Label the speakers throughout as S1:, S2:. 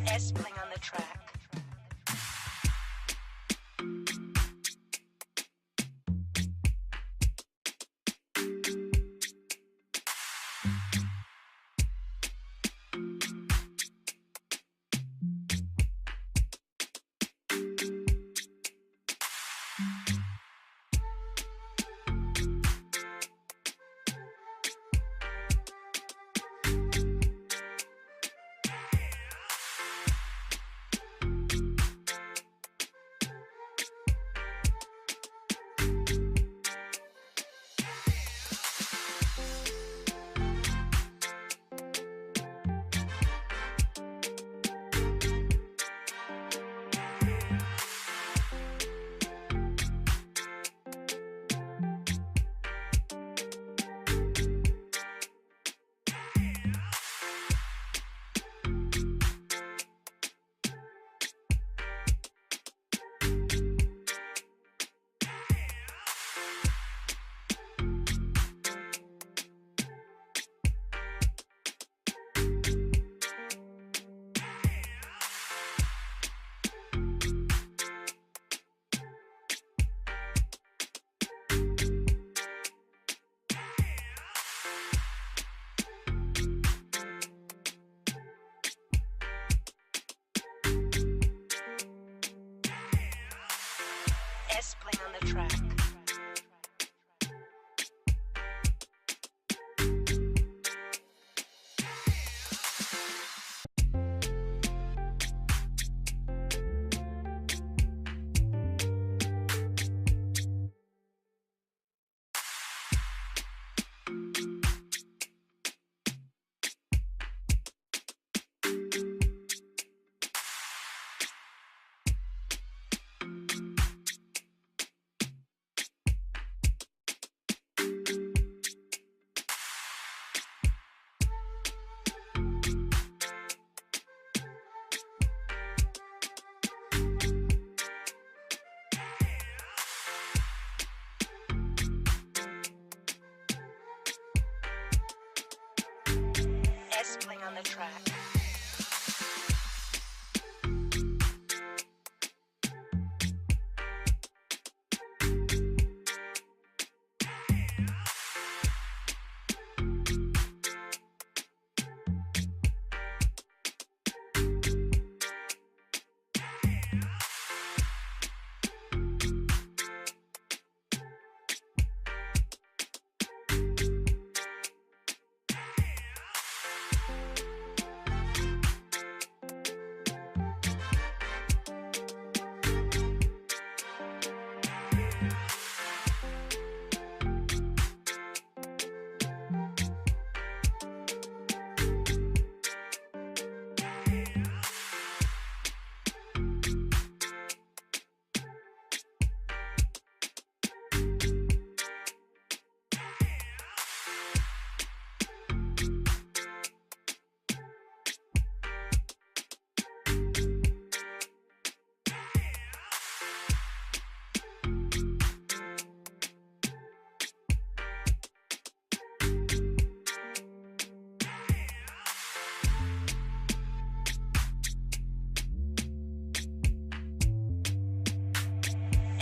S1: Espling on the track. Espling on the track. Espling on the track.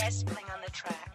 S1: Espling on the track.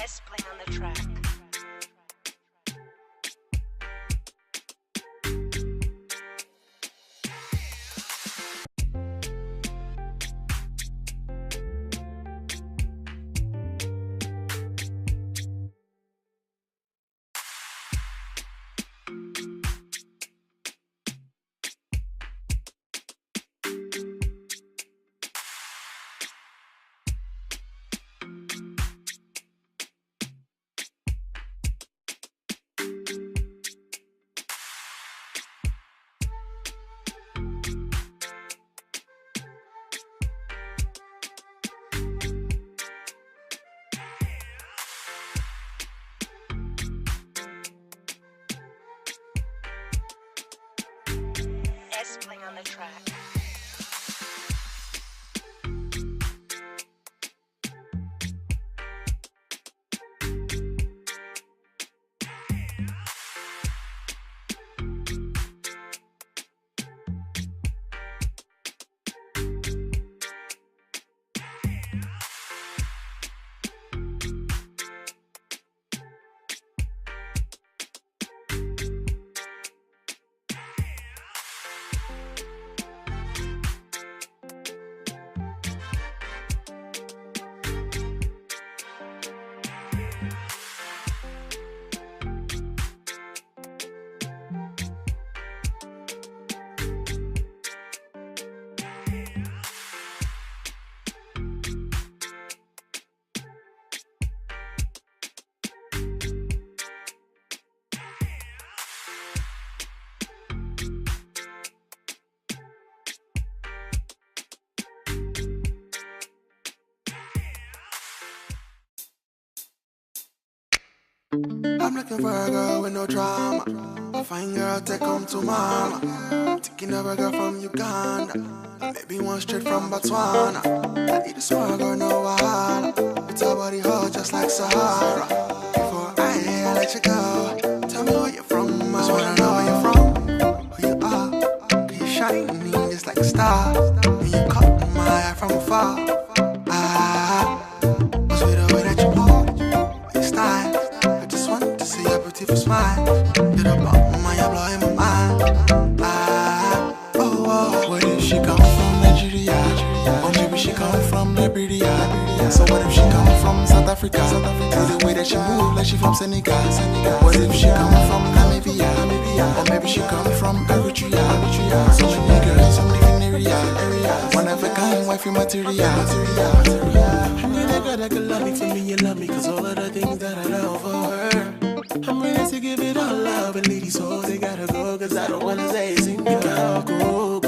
S1: S-Bling on the track. S-Bling on the track.
S2: I'm looking for a girl with no drama. A fine girl, take home to mama. Taking a girl from Uganda. Maybe one straight from Botswana. I need a small girl, no wahala. With her body hot just like Sahara. Before I let you go, tell me where you're from. I just wanna know where you're from, who you are. Cause you're shining just like a star. And you caught my eye from afar. What's with the way that you move, your style. See your beautiful smile. To the bottom of your blowing my mind. Where did she come from? Nigeria. Or maybe she come from Liberia. So what if she come from South Africa? See the way that she move like she from Senegal. What if she come from Namibia? Or maybe she come from Eritrea. So many girls from different areas. One of a kind, wifey material. I need a girl that can love me for me, you love me. Cause all of the things that I love for her, I'm ready to give it all up and leave these hoes, they gotta go. Cause I don't wanna say sing, you gotta go.